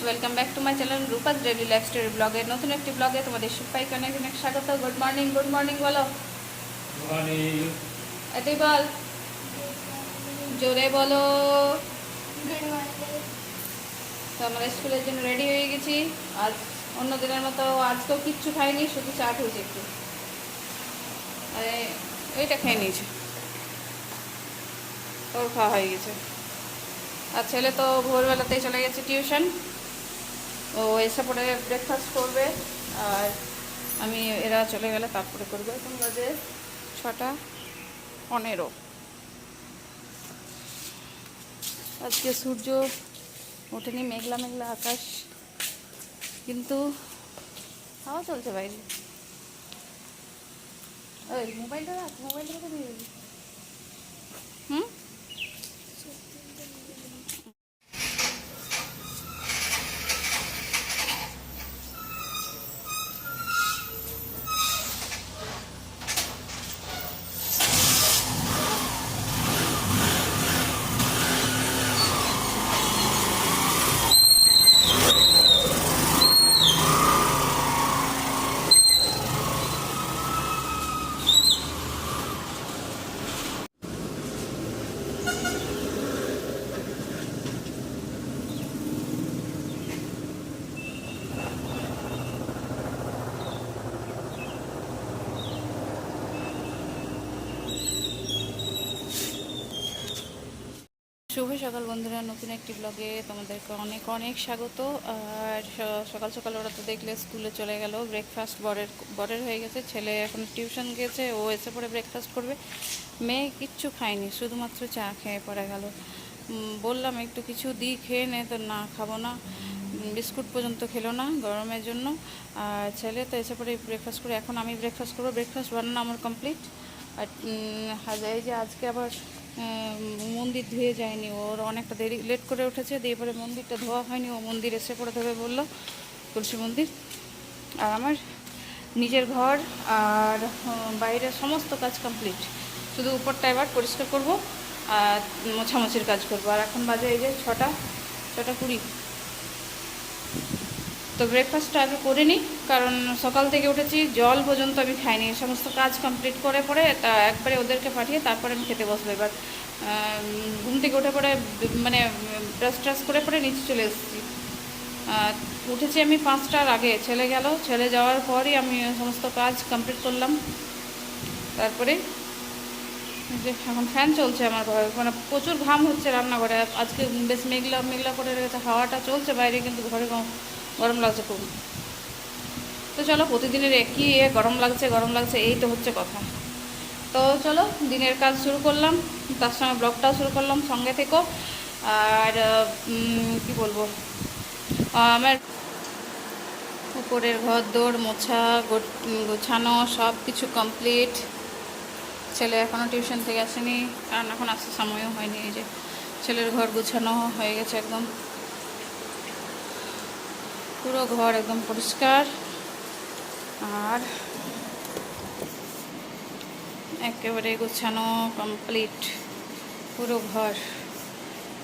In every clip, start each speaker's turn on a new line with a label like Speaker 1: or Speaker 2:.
Speaker 1: Welcome back to my channel Rupa's daily life story ব্লগের নতুন একটি ব্লগে তোমাদের সবাইকে অনেক অনেক স্বাগত। গুড মর্নিং বলো। এটাই বল, জোরে বলো। তো আমরা স্কুলের জন্য রেডি হয়ে গেছি। আজ অন্য দিনের মতো আজকেও কিচ্ছু খাইনি, শুধু চা খেয়েছি একটু, এইটা খেয়ে নিয়েছি, তোর খাওয়া হয়ে গেছে। আর ছেলে তো ভোরবেলাতেই চলে গেছে টিউশন, ও এসে পরে ব্রেকফাস্ট করবে, আর আমি এরা চলে গেলে তারপরে করবো। এখন বাজে 6:15। আজকে সূর্য ওঠেনি, মেঘলা মেঘলা আকাশ, কিন্তু হাওয়া চলছে বাইরে। ওই মোবাইলটা রাখ, মোবাইলটা রেখে দিয়ে দিবি। হুম, শুভ সকাল বন্ধুরা, নতুন একটি ব্লগে তোমাদেরকে অনেক অনেক স্বাগত। আর সকাল সকাল ওরা তো দেখলে স্কুলে চলে গেল। ব্রেকফাস্ট বরের হয়ে গেছে, ছেলে এখন টিউশন গেছে, ও এসে পরে ব্রেকফাস্ট করবে। মেয়ে কিচ্ছু খায়নি, শুধুমাত্র চা খেয়ে পড়ে গেল। বললাম একটু কিছু দিই খেয়ে নে, তো না খাবো না, বিস্কুট পর্যন্ত খেলো না গরমের জন্য। আর ছেলে তো এসে পরে ব্রেকফাস্ট করে, এখন আমি ব্রেকফাস্ট করবো। ব্রেকফাস্ট বানানো আমার কমপ্লিট। আর এই যে আজকে আবার মন্দির ধুয়ে যায়নি, ওর অনেকটা দেরি লেট করে উঠেছে, দিয়ে পরে মন্দিরটা ধোয়া হয়নি, ও মন্দির এসে পরে ধোবে বললো, তুলসী মন্দির। আর আমার নিজের ঘর আর বাইরের সমস্ত কাজ কমপ্লিট, শুধু উপরটা এবার পরিষ্কার করব আর মোছামুছির কাজ করব। আর এখন বাজে এই যে 6:20। তো ব্রেকফাস্টটা আগে করে নিই, কারণ সকাল থেকে উঠেছি, জল পর্যন্ত আমি খাইনি। সমস্ত কাজ কমপ্লিট করে পরে তা একবারে ওদেরকে পাঠিয়ে তারপরে আমি খেতে বসবো। এবার ঘুম থেকে উঠে পরে মানে ব্রাশ ট্রাশ করে পরে নিচে চলে এসেছি। উঠেছি আমি 5টার আগে, ছেলে গেল, ছেলে যাওয়ার পরই আমি সমস্ত কাজ কমপ্লিট করলাম। তারপরে যে এখন ফ্যান চলছে আমার ঘরে, মানে প্রচুর ঘাম হচ্ছে রান্নাঘরে। আজকে বেশ মেঘলা মেঘলা করে রেখেছে, হাওয়াটা চলছে বাইরে, কিন্তু ঘরে গরম লাগছে খুব। তো চলো, প্রতিদিনের একই গরম লাগছে, এই তো হচ্ছে কথা। তো চলো দিনের কাজ শুরু করলাম, তার সঙ্গে ব্লগটাও শুরু করলাম, সঙ্গে থেকো। আর কি বলবো, আমার উপরের ঘর দৌড় মোছা গোছানো সব কিছু কমপ্লিট। ছেলে এখনও টিউশন থেকে আসেনি, কারণ এখন আসতে সময়ও হয়নি। এই যে ছেলের ঘর গোছানো হয়ে গেছে, একদম পুরো ঘর একদম পরিষ্কার আর একেবারে গোছানো কমপ্লিট পুরো ঘর।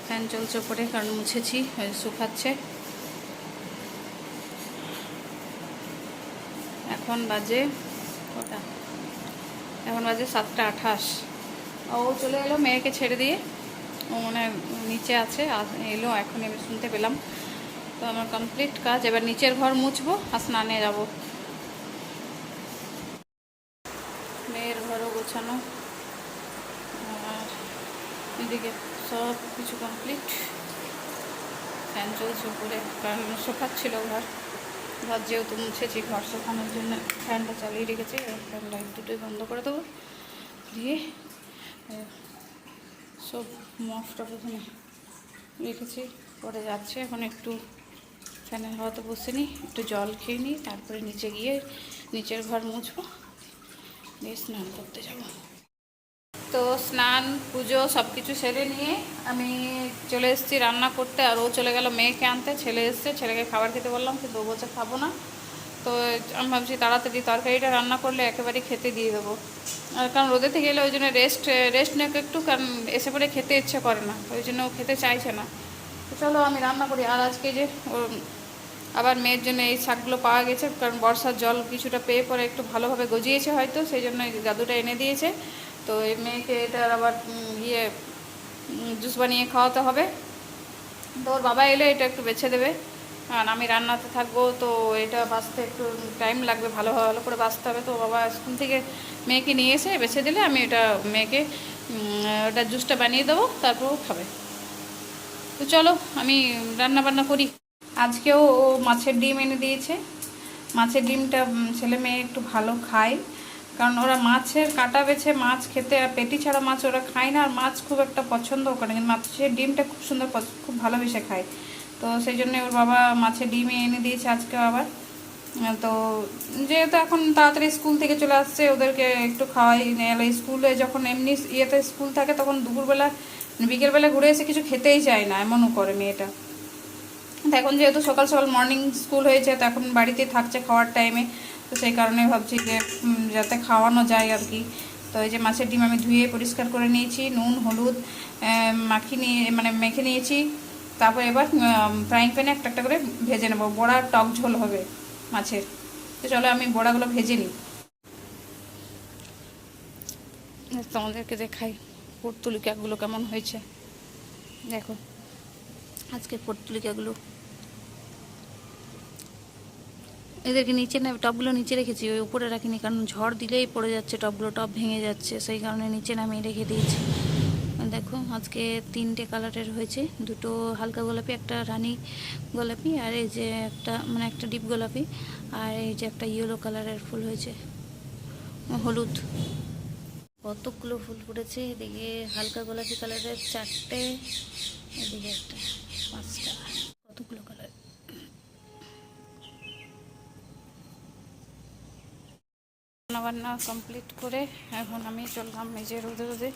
Speaker 1: ফ্যান চলছে উপরে, কারণ মুছেছি, শুকাচ্ছে। এখন বাজে 7:28। ও চলে এলো মেয়েকে ছেড়ে দিয়ে, ও মনে নিচে আছে, এলো এখন, এবার শুনতে পেলাম। তো আমার কমপ্লিট কাজ, এবার নিচের ঘর মুছবো আর স্নানে যাব। মেয়ের ঘরও গোছানো, আর এদিকে সব কিছু কমপ্লিট। ফ্যান চলছে উপরে, কারণ শোকাচ্ছিল ঘর যেহেতু মুছেছি, ঘর শোকানোর জন্য ফ্যানটা চালিয়ে রেখেছি। ফ্যান লাইট দুটোই বন্ধ করে দেবো, দিয়ে সব মশটা প্রথমে রেখেছি, পরে যাচ্ছে। এখন একটু ফ্যানের হাওয়াতে বসে নিই, একটু জল খেয়ে নিই, তারপরে নিচে গিয়ে নিচের ঘর মুছবো, দিয়ে স্নান করতে যাব। তো স্নান পুজো সব কিছু সেরে নিয়ে আমি চলে এসেছি রান্না করতে। আর ও চলে গেল মেয়েকে আনতে, ছেলে এসছে, ছেলেকে খাবার খেতে বললাম, কিন্তু ও বলছে খাবো না। তো আমি ভাবছি তাড়াতাড়ি তরকারিটা রান্না করলে একেবারে খেতে দিয়ে দেবো। আর কারণ রোদে থেকে এলে ওই জন্য রেস্ট নেক একটু, কারণ এসে পরে খেতে ইচ্ছে করে না, ওই জন্য ও খেতে চাইছে না। তো চলো আমি রান্না করি। আর আজকে যে আবার মেয়ের জন্য এই শাকগুলো পাওয়া গেছে, কারণ বর্ষার জল কিছুটা পেয়ে পরে একটু ভালোভাবে গজিয়েছে হয়তো, সেই জন্য দাদুটা এনে দিয়েছে। তো এই মেয়েকে এটার আবার জুস বানিয়ে খাওয়াতে হবে। তো ওর বাবা এলে এটা একটু বেছে দেবে, কারণ আমি রান্নাতে থাকবো, তো এটা বাছতে একটু টাইম লাগবে, ভালো ভালো করে বাছতে হবে। তো বাবা স্কুল থেকে মেয়েকে নিয়ে এসে বেছে দিলে আমি এটা মেয়েকে ওটা জুসটা বানিয়ে দেবো, তারপর খাবে। তো চলো আমি রান্না বান্না করি। আজকেও ও মাছের ডিম এনে দিয়েছে। মাছের ডিমটা ছেলে মেয়ে একটু ভালো খায়, কারণ ওরা মাছের কাঁটা বেছে মাছ খেতে, আর পেটি ছাড়া মাছ ওরা খায় না, আর মাছ খুব একটা পছন্দও করে না, কিন্তু মাছের ডিমটা খুব সুন্দর খুব ভালোবেসে খায়। তো সেই জন্য ওর বাবা মাছের ডিমই এনে দিয়েছে আজকে আবার। তো যেহেতু এখন তাড়াতাড়ি স্কুল থেকে চলে আসছে, ওদেরকে একটু খাওয়াই। নাহলে স্কুলে যখন এমনি ইয়েতে স্কুল থাকে তখন দুপুরবেলা বিকেলবেলা ঘুরে এসে কিছু খেতেই চায় না, এমনও করে মেয়েটা। এখন যেহেতু সকাল সকাল মর্নিং স্কুল হয়েছে, তো এখন বাড়িতে থাকছে খাওয়ার টাইমে, তো সেই কারণে ভাবছি যে যাতে খাওয়ানো যায় আর কি। তো এই যে মাছের ডিম আমি ধুয়ে পরিষ্কার করে নিয়েছি, নুন হলুদ মেখে নিয়েছি। তারপর এবার ফ্রাইং প্যানে একটা একটা করে ভেজে নেবো। বড়া টক ঝোল হবে মাছের। তো চলো আমি বড়াগুলো ভেজে নিই, তোমাদেরকে দেখাই পর্তুলিকাগুলো কেমন হয়েছে। দেখো আজকে পর্তুলিকাগুলো, এদেরকে নিচে না, টবগুলো নিচে রেখেছি, ওই উপরে রাখিনি, কারণ ঝড় দিলেই পড়ে যাচ্ছে টবগুলো, টব ভেঙে যাচ্ছে, সেই কারণে নিচে নামিয়ে রেখে দিয়েছি। দেখো আজকে 3টে কালারের হয়েছে, 2টো হালকা গোলাপি, একটা রানী গোলাপি, আর এই যে একটা ডিপ গোলাপি, আর এই যে একটা ইয়েলো কালারের ফুল হয়েছে, হলুদ। কতগুলো ফুল ফুটেছে, এদিকে হালকা গোলাপি কালারের 4টে, এদিকে একটা 5টা, কতগুলো কালার। রান্নাবান্না কমপ্লিট করে এখন আমি চললাম এই যে রোদে রোদে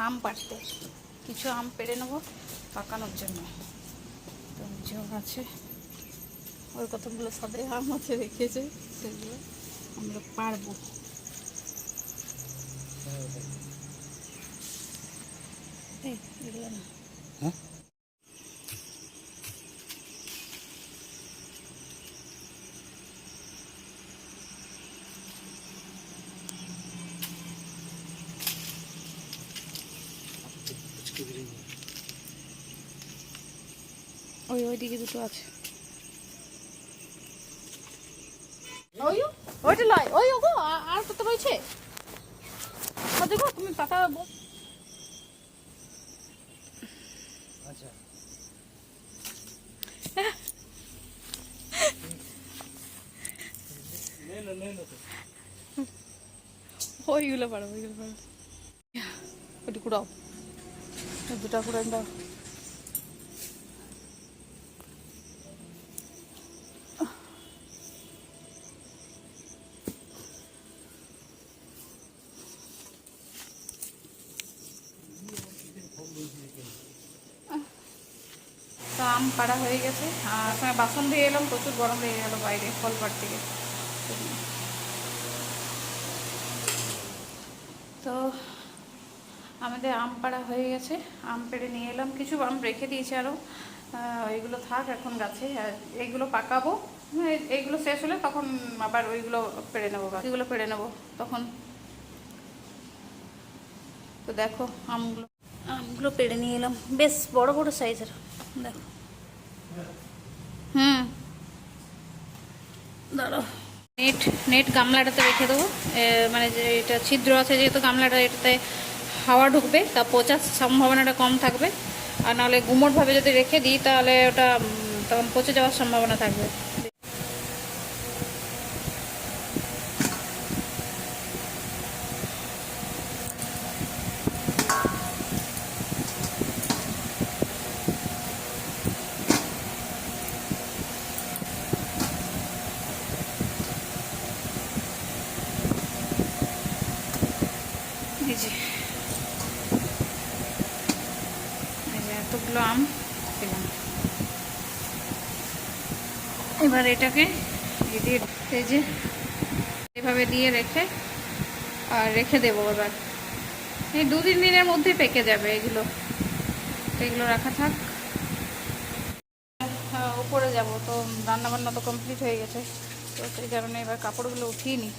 Speaker 1: আম পাড়তে। কিছু আম পেড়ে নেবো পাকানোর জন্য। তো নিজেও আছে, ওই কতগুলো সাদে আম আছে রেখেছে, সেগুলো আমরা পারবো। এগুলো না, ওইদিকে 2টো আছে। ওইটা লয়, ওই ওগো আর কত রয়েছে, দেখো তুমি পাতা। আচ্ছা ওইগুলো পারো, ওইগুলো পারো, ওটি কুড়াও, 2টা কুড়াই দাও। তো আম পাড়া হয়ে গেছে, আর সঙ্গে বাসন দিয়ে এলাম, প্রচুর গরম লেগে গেল বাইরে কলপাড় থেকে। তো আমাদের আম পাড়া হয়ে গেছে, আম পেড়ে নিয়ে এলাম, কিছু আম রেখে দিয়েছি আরও, এইগুলো থাক এখন গাছে, আর এইগুলো পাকাবো। এইগুলো শেষ হলে তখন আবার ওইগুলো পেড়ে নেবো, বাকিগুলো পেড়ে নেবো তখন। তো দেখো আমগুলো পেড়ে নিয়ে এলাম, বেশ বড় বড় সাইজের, দেখো। দাঁড়াও, নেট গামলাটাতে রেখে দেবো, মানে যে এটা ছিদ্র আছে যেহেতু গামলাটা, এটাতে হাওয়া ঢুকবে, তা পচার সম্ভাবনাটা কম থাকবে। আর নাহলে গুমোটভাবে যদি রেখে দিই তাহলে ওটা তখন পচে যাওয়ার সম্ভাবনা থাকবে। এতগুলো আম পেলাম, এবার এটাকে এই যে এভাবে দিয়ে রেখে দেবো। এবার এই 2-3 দিনের মধ্যে পেকে যাবে এগুলো, এগুলো রাখা থাক। উপরে যাব, তো রান্নাবান্না তো কমপ্লিট হয়ে গেছে, তো সেই কারণে এবার কাপড়গুলো উঠিয়ে নিই।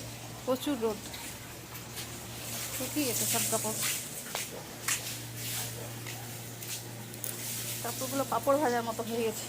Speaker 1: প্রচুর রোদ, শুকিয়ে গেছে সব কাপড়গুলো পাঁপড় ভাজার মতো হয়ে গেছে।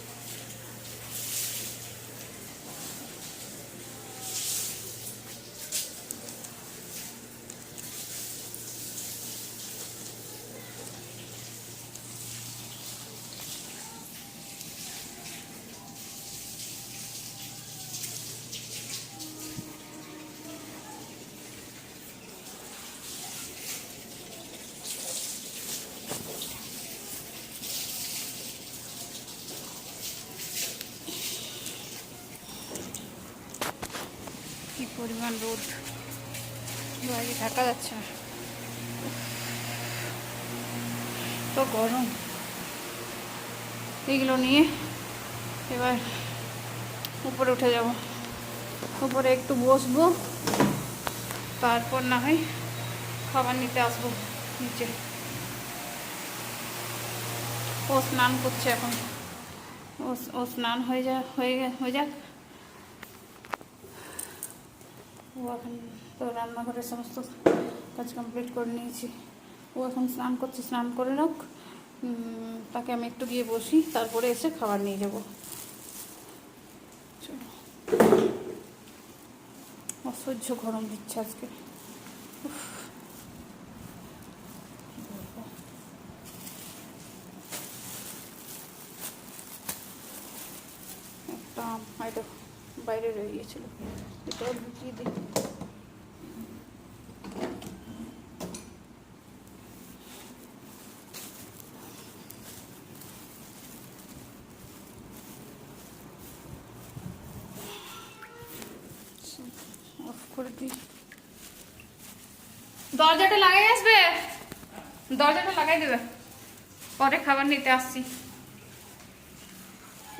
Speaker 1: কি পরিমাণ রোদ, বাইরে থাকা যাচ্ছে না, তো গরম। এগুলো নিয়ে এবার উপরে উঠে যাব, উপরে একটু বসবো, তারপর না হয় খাবার নিতে আসবো নিচে। ও স্নান করছে এখন, ও স্নান হয়ে যাক। ও এখন তো রান্নাঘরের সমস্ত কাজ কমপ্লিট করে নিয়েছি, ও এখন স্নান করছে, স্নান করে হোক, তাকে আমি একটু গিয়ে বসি, তারপরে এসে খাবার নিয়ে যাব। চলো, অসহ্য গরম দিচ্ছে আজকে। একটা আম হয়তো বাইরে রয়ে গিয়েছিল, এটাও ঢুকিয়ে দিই। অফ করে দিই, দরজাটা লাগাই আসবে, দরজাটা লাগাই দেবে, পরে খাবার নিতে আসছি।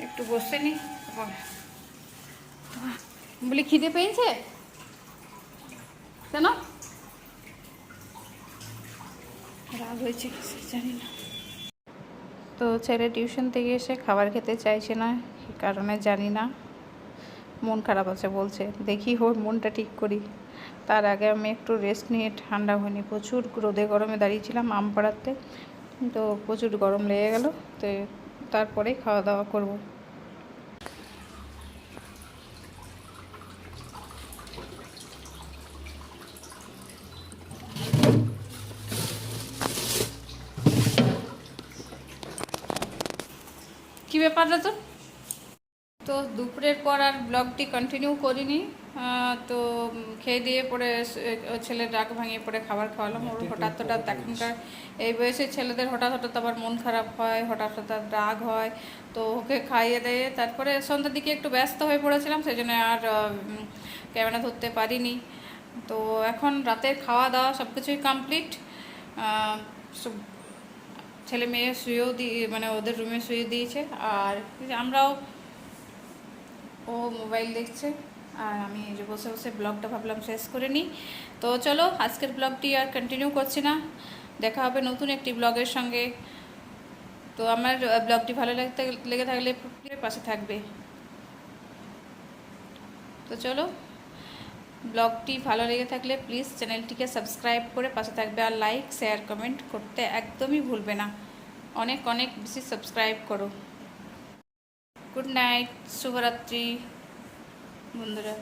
Speaker 1: একটু বসে নি, বলি খিদে পেয়েছে কেন, রাগ হয়েছে জানি না। তো ছেলে টিউশন থেকে এসে খাবার খেতে চাইছে না, এই কারণে জানি না, মন খারাপ আছে বলছে, দেখি ওর মনটা ঠিক করি। তার আগে আমি একটু রেস্ট নিয়ে ঠান্ডা হয়নি, প্রচুর রোদে গরমে দাঁড়িয়েছিলাম আম পাড়াতে, তো প্রচুর গরম লেগে গেল, তো তারপরে খাওয়া দাওয়া করব। কী ব্যাপার তো, তো দুপুরের পর আর ব্লগটি কন্টিনিউ করিনি, তো খেয়ে দিয়ে পরে ছেলের রাগ ভাঙিয়ে পরে খাবার খাওয়ালাম। ওর হঠাৎ হঠাৎ এখনকার এই বয়সে ছেলেদের হঠাৎ হঠাৎ আবার মন খারাপ হয়, হঠাৎ হঠাৎ রাগ হয়, তো ওকে খাইয়ে দিয়ে তারপরে সন্ধ্যার দিকে একটু ব্যস্ত হয়ে পড়েছিলাম, সেই জন্য আর ক্যামেরা ধরতে পারিনি। তো এখন রাতের খাওয়া দাওয়া সব কিছুই কমপ্লিট, ছেলে মেয়ে শুয়েও মানে ওদের রুমে শুয়ে দিয়েছে, আর আমরাও, ও মোবাইল দেখছে, আর আমি এই যে বসে বসে ব্লগটা ভাবলাম শেষ করে নিই। তো চলো, আজকের ব্লগটি আর কন্টিনিউ করছি না, দেখা হবে নতুন একটি ব্লগের সঙ্গে। তো আমার ব্লগটি ভালো লেগে থাকলে পাশে থাকবে। তো চলো, ব্লগটি ভালো লেগে থাকলে প্লিজ চ্যানেলটিকে সাবস্ক্রাইব করে পাশে থাকবে, আর লাইক শেয়ার কমেন্ট করতে একদমই ভুলবে না, অনেক অনেক বেশি সাবস্ক্রাইব করো। গুড নাইট, শুভরাত্রি বন্ধুরা।